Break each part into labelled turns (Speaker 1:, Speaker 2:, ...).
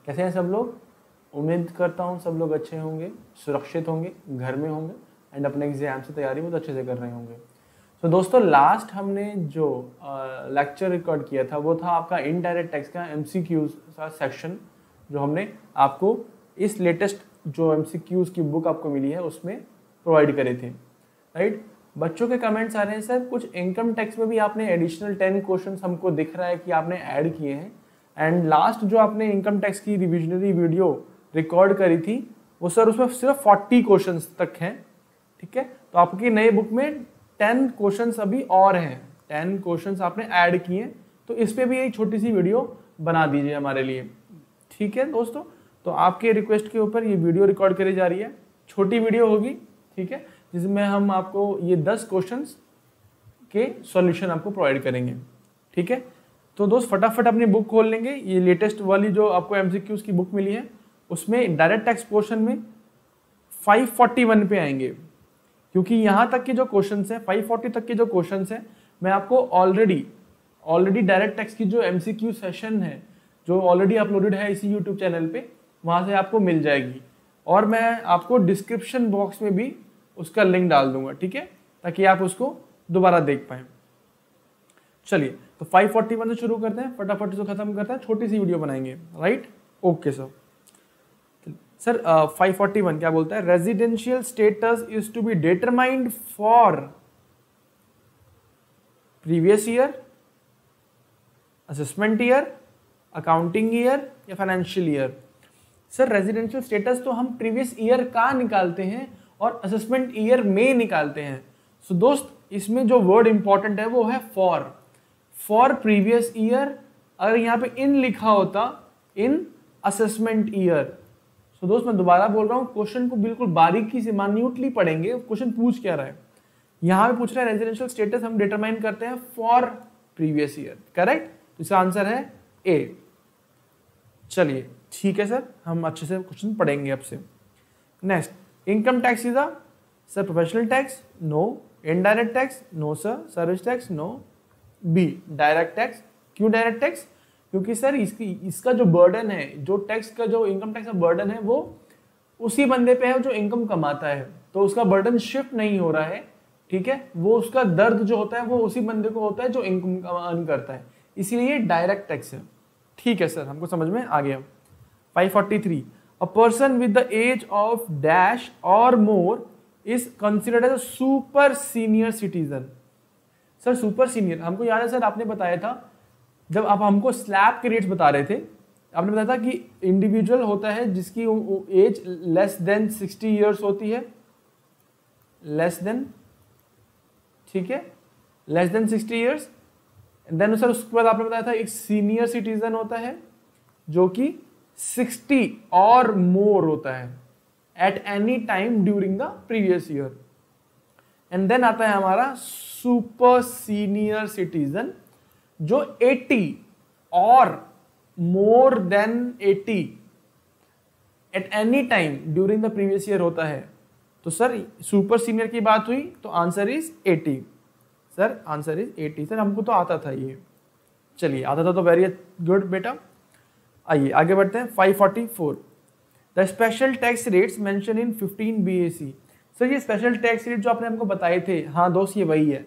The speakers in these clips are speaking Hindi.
Speaker 1: कैसे हैं सब लोग? उम्मीद करता हूँ सब लोग अच्छे होंगे, सुरक्षित होंगे, घर में होंगे एंड अपने एग्जाम से तैयारी बहुत अच्छे से कर रहे होंगे। दोस्तों लास्ट हमने जो लेक्चर रिकॉर्ड किया था वो था आपका इनडायरेक्ट टैक्स का MCQs का सेक्शन, जो हमने आपको इस लेटेस्ट जो MCQs की बुक आपको मिली है उसमें प्रोवाइड करे थे, राइट। बच्चों के कमेंट्स आ रहे हैं सर कुछ इनकम टैक्स में भी आपने एडिशनल 10 क्वेश्चंस हमको दिख रहा है कि आपने ऐड किए हैं, एंड लास्ट जो आपने इनकम टैक्स की रिविजनरी वीडियो रिकॉर्ड करी थी वो सर उसमें सिर्फ 40 क्वेश्चंस तक हैं, ठीक है। तो आपकी नई बुक में 10 क्वेश्चंस अभी और हैं, 10 क्वेश्चंस आपने ऐड किए, तो इस पे भी एक छोटी सी वीडियो बना दीजिए हमारे लिए, ठीक है दोस्तों। तो आपके रिक्वेस्ट के ऊपर ये वीडियो रिकॉर्ड करी जा रही है, छोटी वीडियो होगी, ठीक है, जिसमें हम आपको ये 10 क्वेश्चंस के सॉल्यूशन आपको प्रोवाइड करेंगे, ठीक है। तो दोस्त फटाफट अपनी बुक खोल लेंगे, ये लेटेस्ट वाली जो आपको MCQs की बुक मिली है उसमें डायरेक्ट टैक्स पोर्शन में 541 पे आएंगे, क्योंकि यहाँ तक के जो क्वेश्चंस हैं 540 तक के जो क्वेश्चंस हैं मैं आपको ऑलरेडी डायरेक्ट टैक्स की जो MCQ सेशन है जो ऑलरेडी अपलोडेड है इसी यूट्यूब चैनल पे, वहाँ से आपको मिल जाएगी, और मैं आपको डिस्क्रिप्शन बॉक्स में भी उसका लिंक डाल दूंगा, ठीक है, ताकि आप उसको दोबारा देख पाएं। चलिए तो 541 से शुरू करते हैं, फटाफट से खत्म करते हैं, छोटी सी वीडियो बनाएंगे, राइट। ओके सर 541 क्या बोलता है? Residential status is to be determined for previous year, assessment year, accounting year या financial year. Sir residential status तो हम प्रीवियस ईयर का निकालते हैं और असेसमेंट ईयर में निकालते हैं। सो दोस्त इसमें जो वर्ड इंपॉर्टेंट है वो है फॉर प्रीवियस ईयर, अगर यहाँ पे इन लिखा होता इन असेसमेंट ईयर। सो दोस्त मैं दोबारा बोल रहा हूँ, क्वेश्चन को बिल्कुल बारीकी से मान्यूटली पढ़ेंगे, क्वेश्चन पूछ क्या रहा है। यहाँ पे पूछ रहा है रेजिडेंशियल स्टेटस हम डिटरमाइन करते हैं फॉर प्रीवियस ईयर, करेक्ट, तो इसका आंसर है ए। चलिए ठीक है सर, हम अच्छे से क्वेश्चन पढ़ेंगे अब से। Next, income tax is sir professional tax, no. Indirect tax, no sir. Service tax, no. B direct tax. क्यों डायरेक्ट टैक्स? क्योंकि सर इसका जो बर्डन है, जो टैक्स का जो इनकम टैक्स का बर्डन है वो उसी बंदे पे है जो इनकम कमाता है, तो उसका बर्डन शिफ्ट नहीं हो रहा है, ठीक है। वो उसका दर्द जो होता है वो उसी बंदे को होता है जो इनकम अर्न करता है, इसीलिए डायरेक्ट टैक्स है, ठीक है सर, हमको समझ में आ गया। 543, a person with the age of dash or more is considered as super senior citizen. Sir super senior हमको याद है सर, आपने बताया था जब आप हमको स्लैब के रेट्स बता रहे थे, आपने बताया था कि इंडिविजुअल होता है जिसकी एज लेस देन 60 ईयर्स होती है, लेस देन, ठीक है, less than 60 years. Then sir उसके बाद आपने बताया था एक सीनियर सिटीजन होता है जो कि 60 और मोर होता है at any time during the previous year. And then आता है हमारा सुपर सीनियर सिटीजन जो 80 और more than 80 at any time during the previous year होता है। तो सर सुपर सीनियर की बात हुई तो answer is 80। Sir answer is 80। Sir हमको तो आता था ये, चलिए आता था तो वेरी गुड बेटा। आइए आगे बढ़ते हैं। 544, the special tax rates mention in 15 BAC। Sir ये स्पेशल टैक्स रेट जो आपने हमको बताए थे, हाँ दोस्त ये वही है।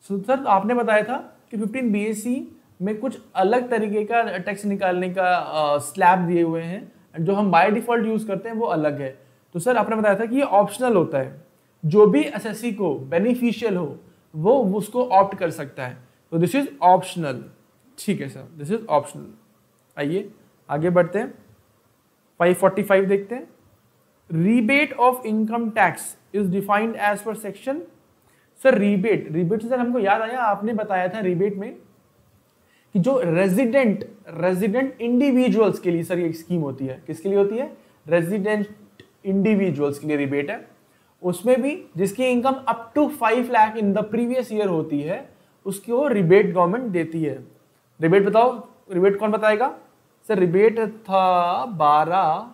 Speaker 1: सर आपने बताया था कि 15 BAC में कुछ अलग तरीके का टैक्स निकालने का स्लैब दिए हुए हैं, जो हम बाय डिफॉल्ट यूज करते हैं वो अलग है। तो सर आपने बताया था कि ये ऑप्शनल होता है, जो भी एसएससी को बेनिफिशियल हो वो उसको ऑप्ट कर सकता है, तो दिस इज ऑप्शनल, ठीक है सर, दिस इज ऑप्शनल। आइए आगे बढ़ते हैं। 545 देखते हैं। Rebate of income tax is defined as per section. Sir rebate से सर हमको याद आया, आपने बताया था रीबेट में कि जो रेजिडेंट इंडिविजुअल्स के लिए सर ये स्कीम होती है। किसके लिए होती है? रेजिडेंट इंडिविजुअल्स के लिए रिबेट है। उसमें भी जिसकी income up to 5 lakh in the previous year होती है उसको रिबेट गवर्नमेंट देती है। रिबेट बताओ, रिबेट कौन बताएगा? सर रिबेट था 12,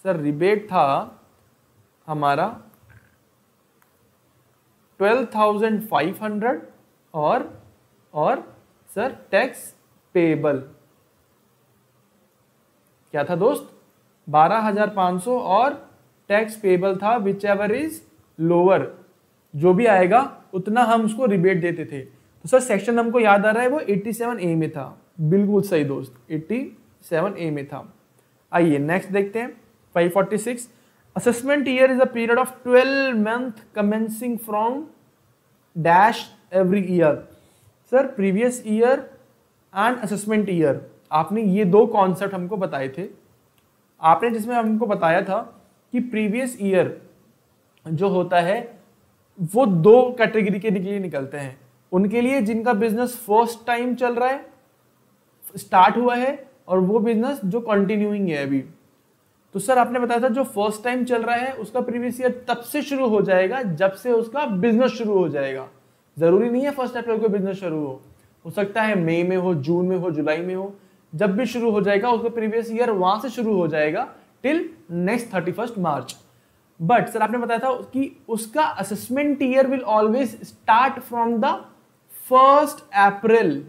Speaker 1: सर रिबेट था हमारा 12,500 और सर टैक्स पेबल, क्या था दोस्त, 12,500 और टैक्स पेबल था विच एवर इज लोअर, जो भी आएगा उतना हम उसको रिबेट देते थे। तो सर सेक्शन हमको याद आ रहा है वो 87A में था, बिल्कुल सही दोस्त, 87A में था। आइए नेक्स्ट देखते हैं 546। Assessment year is a period of 12 month commencing from dash every year. Sir previous year and assessment year, आपने ये दो कॉन्सेप्ट हमको बताए थे। आपने जिसमें हमको बताया था कि प्रीवियस ईयर जो होता है वो दो कैटेगरी के लिए निकलते हैं, उनके लिए जिनका बिजनेस फर्स्ट टाइम चल रहा है, स्टार्ट हुआ है, और वो बिजनेस जो कंटिन्यूइंग है अभी। तो सर आपने बताया था जो फर्स्ट टाइम चल रहा है उसका प्रीवियस ईयर तब से शुरू हो जाएगा जब से उसका बिजनेस शुरू हो जाएगा। जरूरी नहीं है 1 अप्रैल को बिजनेस शुरू हो सकता है मई में हो, जून में हो, जुलाई में हो, जब भी शुरू हो जाएगा उसका प्रीवियस ईयर वहां से शुरू हो जाएगा till next 31 March. But sir आपने बताया था कि उसका assessment year will always start from the 1 अप्रैल,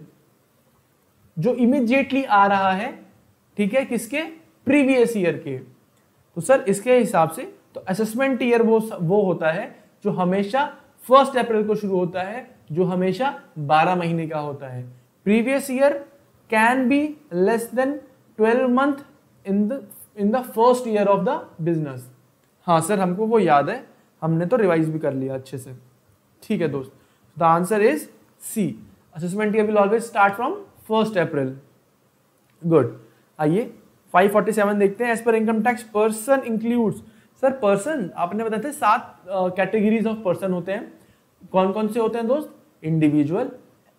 Speaker 1: जो इमीडिएटली आ रहा है, ठीक है, किसके, प्रीवियस ईयर के। तो सर इसके हिसाब से तो असेसमेंट ईयर वो होता है जो हमेशा 1 अप्रैल को शुरू होता है, जो हमेशा 12 महीने का होता है। Previous year can be less than 12 month in the first year of the business. हाँ सर हमको वो याद है, हमने तो रिवाइज भी कर लिया अच्छे से। ठीक है दोस्त, the answer is C, assessment year will always start from 1 April. Good. आइए 547 देखते हैं। As per income tax person includes. Sir person आपने बताया था 7 कैटेगरीज ऑफ पर्सन होते हैं। कौन कौन से होते हैं दोस्त? इंडिविजुअल,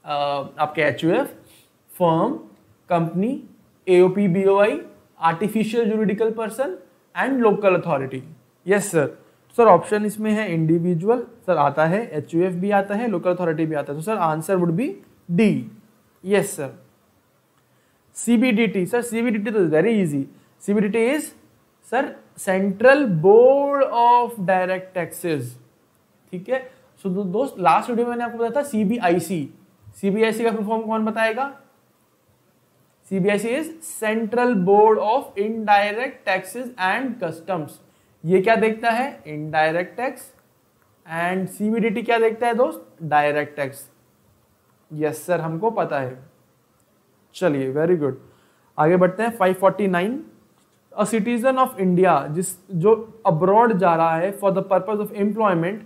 Speaker 1: आपके HUF, firm, company, AOP, BOI, artificial juridical person and local authority. Yes sir. Sir option इसमें है इंडिविजुअल सर आता है, एचयूएफ भी आता है, लोकल अथॉरिटी भी आता है। तो sir answer would be D. Yes sir. CBDT, sir CBDT तो very easy. CBDT is sir central board of direct taxes. ठीक है। सो दोस्त लास्ट वीडियो में मैंने आपको बताया था CBIC। CBIC का फुल फॉर्म कौन बताएगा? CBIC is central board of indirect taxes and customs. ये क्या देखता है? Indirect tax. एंड CBDT क्या देखता है दोस्त? Direct tax. यस सर हमको पता है। चलिए वेरी गुड, आगे बढ़ते हैं 549। अ सिटीजन ऑफ इंडिया जो अब्रॉड जा रहा है for the purpose of employment,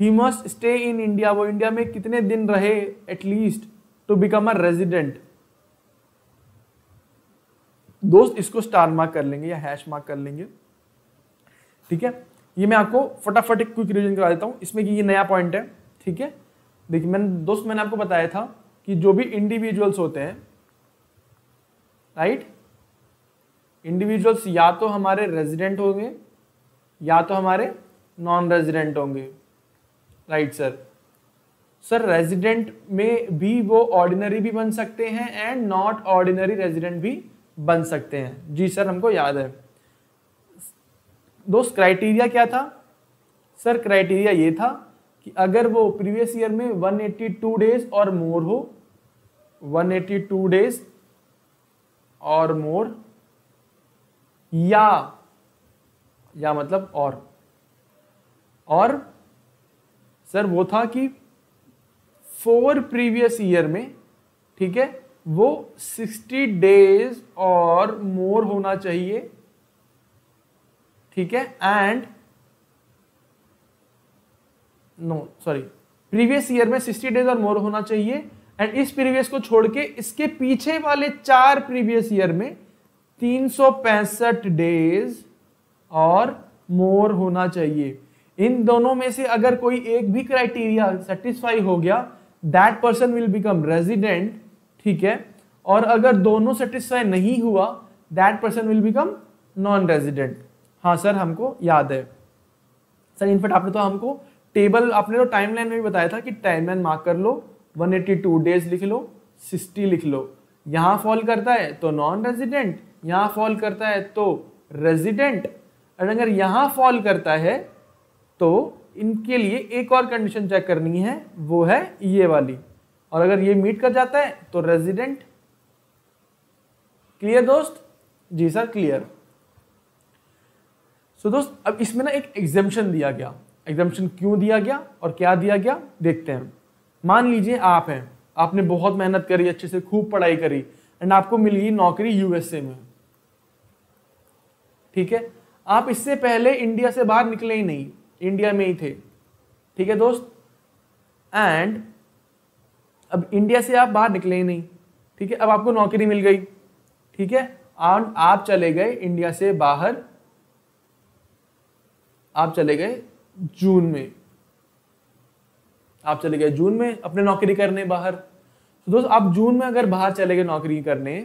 Speaker 1: he must stay in India. वो इंडिया में कितने दिन रहे at least to become a resident? दोस्त इसको स्टार मार्क कर लेंगे या हैश मार्क कर लेंगे। ठीक है, ये मैं आपको फटाफट एक क्विक रिवीजन करा देता हूं इसमें कि ये नया पॉइंट है। ठीक है, देखिए मैंने आपको बताया था कि जो भी इंडिविजुअल्स होते हैं, राइट, इंडिविजुअल्स या तो हमारे रेजिडेंट होंगे या तो हमारे नॉन रेजिडेंट होंगे। Right sir. सर रेजिडेंट में भी वो ऑर्डिनरी भी बन सकते हैं एंड नॉट ऑर्डिनरी रेजिडेंट भी बन सकते हैं। जी सर हमको याद है। दोस्त क्राइटेरिया क्या था? सर क्राइटेरिया ये था कि अगर वो प्रीवियस ईयर में 182 डेज और मोर हो, 182 डेज और मोर, या मतलब और सर वो था कि 4 प्रीवियस ईयर में, ठीक है, वो 60 डेज और मोर होना चाहिए। ठीक है, and no sorry, previous year में 60 डेज और मोर होना चाहिए एंड इस प्रीवियस को छोड़ के इसके पीछे वाले 4 प्रीवियस ईयर में 365 डेज और मोर होना चाहिए। इन दोनों में से अगर कोई एक भी क्राइटेरिया सेटिस्फाई हो गया, that person will become resident. ठीक है, और अगर दोनों सेटिस्फाई नहीं हुआ, that person will become non resident. हाँ सर हमको याद है। सर इनफैक्ट आपने तो हमको टेबल, आपने तो टाइमलाइन में भी बताया था कि टाइमलाइन मार्क कर लो, 182 डेज लिख लो, 60 लिख लो। यहां फॉल करता है तो नॉन रेजिडेंट, यहां फॉल करता है तो रेजिडेंट, और अगर यहां फॉल करता है तो इनके लिए एक और कंडीशन चेक करनी है, वो है ये वाली, और अगर ये मीट कर जाता है तो रेजिडेंट। क्लियर दोस्त? जी सर, क्लियर। सो दोस्त, अब इसमें ना एक एग्जाम्पशन दिया गया। एग्जाम्पशन क्यों दिया गया और क्या दिया गया देखते हैं। मान लीजिए आप हैं, आपने बहुत मेहनत करी, अच्छे से खूब पढ़ाई करी एंड आपको मिल गई नौकरी यूएसए में, ठीक है। आप इससे पहले इंडिया से बाहर निकले ही नहीं, इंडिया में ही थे, ठीक है दोस्त। एंड अब इंडिया से आप बाहर निकले ही नहीं, ठीक है। अब आपको नौकरी मिल गई, ठीक है। आप चले गए इंडिया से बाहर, आप चले गए जून में, आप चले गए जून में अपने नौकरी करने बाहर। तो दोस्त, आप जून में अगर बाहर चले गए नौकरी करने,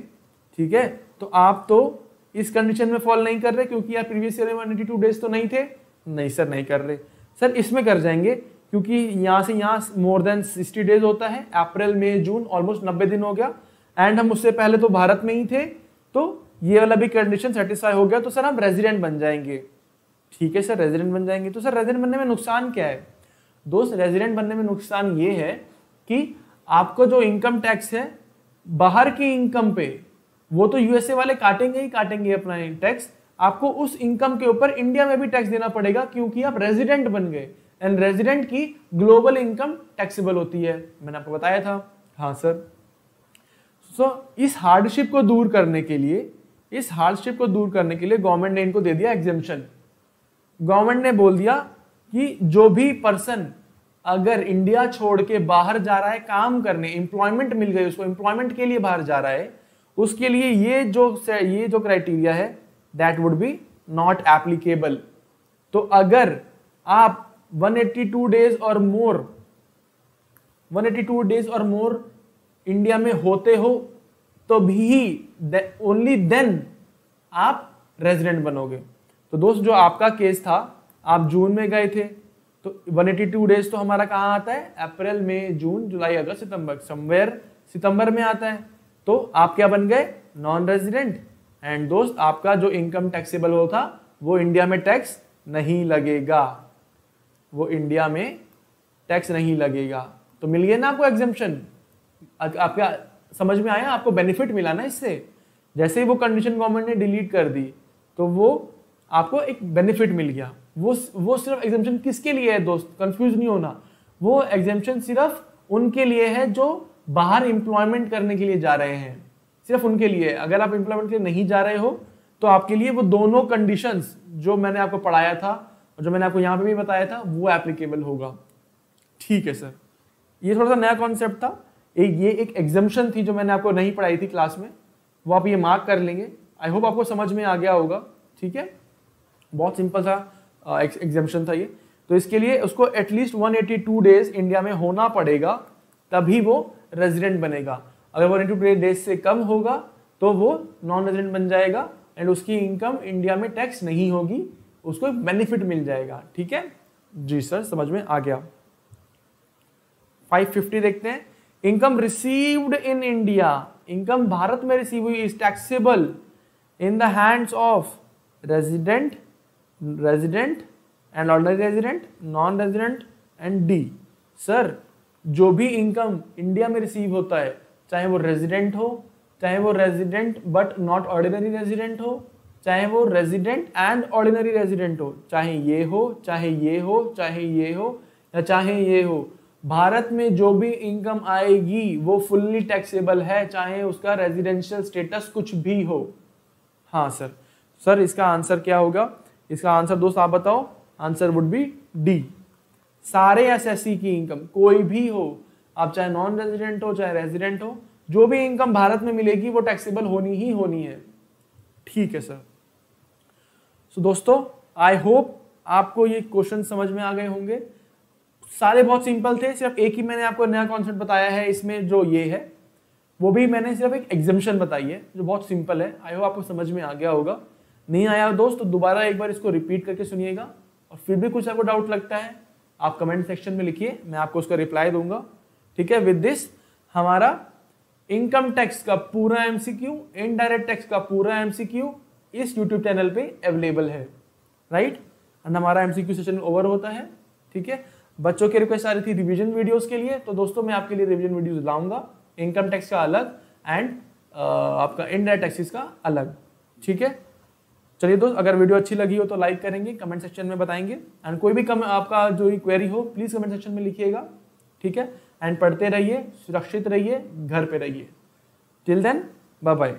Speaker 1: ठीक है, तो आप तो इस कंडीशन में फॉल नहीं कर रहे क्योंकि यार प्रीवियस ईयर में 182 डेज तो नहीं थे। नहीं सर, नहीं कर रहे। सर इसमें कर जाएंगे क्योंकि यहां से यहां मोर देन 60 डेज होता है। अप्रैल मई जून ऑलमोस्ट 90 दिन हो गया एंड हम उससे पहले तो भारत में ही थे, तो ये वाला भी कंडीशन सेटिस्फाई हो गया, तो सर हम रेजिडेंट बन जाएंगे। ठीक है सर, रेजिडेंट बन जाएंगे। तो सर रेजिडेंट बनने में नुकसान क्या है दोस्त? रेजिडेंट बनने में नुकसान ये है कि आपको जो इनकम टैक्स है बाहर की इनकम पे, वो तो यूएसए वाले काटेंगे ही काटेंगे अपना टैक्स, आपको उस इनकम के ऊपर इंडिया में भी टैक्स देना पड़ेगा क्योंकि आप रेजिडेंट बन गए एंड रेजिडेंट की ग्लोबल इनकम टैक्सेबल होती है, मैंने आपको बताया था। हाँ सर। इस हार्डशिप को दूर करने के लिए, गवर्नमेंट ने इनको दे दिया एग्जेम्पशन। गवर्नमेंट ने बोल दिया कि जो भी पर्सन अगर इंडिया छोड़ के बाहर जा रहा है काम करने, एम्प्लॉयमेंट मिल गई उसको, एम्प्लॉयमेंट के लिए बाहर जा रहा है, उसके लिए ये जो क्राइटेरिया है that would be not applicable. तो अगर आप 182 डेज और मोर इंडिया में होते हो तो भी ओनली देन आप रेजिडेंट बनोगे। तो दोस्त, जो आपका केस था, आप जून में गए थे तो 182 डेज तो हमारा कहाँ आता है? अप्रैल मई जून जुलाई अगस्त सितंबर, समवेयर सितंबर में आता है। तो आप क्या बन गए? Non resident. एंड दोस्त, आपका जो इनकम टैक्सेबल हो था वो इंडिया में टैक्स नहीं लगेगा, तो मिल गया ना आपको एग्जेम्पशन। आपका समझ में आया? आपको बेनिफिट मिला ना इससे। जैसे ही वो कंडीशन गवर्नमेंट ने डिलीट कर दी तो वो आपको एक बेनिफिट मिल गया। वो सिर्फ एग्जेम्पशन किसके लिए है दोस्त? कंफ्यूज नहीं होना। वो एग्जेम्पशन सिर्फ उनके लिए है जो बाहर एम्प्लॉयमेंट करने के लिए जा रहे हैं, सिर्फ उनके लिए। अगर आप एम्प्लॉयमेंट के लिए नहीं जा रहे हो तो आपके लिए वो दोनों कंडीशंस जो मैंने आपको पढ़ाया था और जो मैंने आपको यहाँ पे भी बताया था वो एप्लीकेबल होगा। ठीक है सर, ये थोड़ा सा नया कॉन्सेप्ट था। ये एक एग्जाम्पशन थी जो मैंने आपको नहीं पढ़ाई थी क्लास में, वो आप ये मार्क कर लेंगे। आई होप आपको समझ में आ गया होगा। ठीक है, बहुत सिंपल सा एग्जाम्पशन था ये। तो इसके लिए उसको एटलीस्ट 182 डेज इंडिया में होना पड़ेगा, तभी वो रेजिडेंट बनेगा। अगर 182 डेज से कम होगा तो वो नॉन रेजिडेंट बन जाएगा एंड उसकी इनकम इंडिया में टैक्स नहीं होगी, उसको एक बेनिफिट मिल जाएगा। ठीक है जी सर, समझ में आ गया। 550 देखते हैं। Income received in India, income Bharat में रिसीव हुई, is taxable in the hands of resident and ordinary resident, non resident and D. Sir, जो भी इनकम इंडिया में रिसीव होता है, चाहे वो रेजिडेंट हो, चाहे वो resident but not ordinary resident हो, चाहे वो रेजिडेंट एंड ऑर्डिनरी रेजिडेंट हो, चाहे ये हो, चाहे ये हो, चाहे ये हो या चाहे ये हो, भारत में जो भी इनकम आएगी वो फुल्ली टैक्सेबल है, चाहे उसका रेजिडेंशियल स्टेटस कुछ भी हो। हाँ सर। सर इसका आंसर क्या होगा? इसका आंसर दोस्त आप बताओ। Answer would be D. सारे एसएससी की इनकम कोई भी हो, आप चाहे नॉन रेजिडेंट हो चाहे रेजिडेंट हो, जो भी इनकम भारत में मिलेगी वो टैक्सेबल होनी ही होनी है। ठीक है सर। सो दोस्तों, आई होप आपको ये क्वेश्चन समझ में आ गए होंगे। सारे बहुत सिंपल थे, सिर्फ एक ही मैंने आपको नया कॉन्सेप्ट बताया है इसमें, जो ये है वो भी मैंने सिर्फ एक एग्जाम्पशन बताई है जो बहुत सिंपल है। आई होप आपको समझ में आ गया होगा। नहीं आया दोस्त तो दोबारा एक बार इसको रिपीट करके सुनिएगा, और फिर भी कुछ आपको डाउट लगता है आप कमेंट सेक्शन में लिखिए, मैं आपको उसका रिप्लाई दूंगा। ठीक है, विद दिस हमारा इनकम टैक्स का पूरा एमसीक्यू, इनडायरेक्ट टैक्स का पूरा एमसीक्यू इस यूट्यूब चैनल पे अवेलेबल है, राइट। एंड हमारा एमसीक्यू सेशन ओवर होता है। ठीक है, बच्चों की रिक्वेस्ट आ रही थी रिवीजन वीडियोस के लिए, तो दोस्तों मैं आपके लिए रिवीजन वीडियोस लाऊंगा, इनकम टैक्स का अलग एंड आपका इनडायरेक्ट टैक्सेस का अलग। ठीक है, चलिए दोस्त, अगर वीडियो अच्छी लगी हो तो लाइक करेंगे, कमेंट सेक्शन में बताएंगे, एंड कोई भी आपका जो क्वेरी हो प्लीज़ कमेंट सेक्शन में लिखिएगा, ठीक है। एंड पढ़ते रहिए, सुरक्षित रहिए, घर पे रहिए। Till then, bye bye.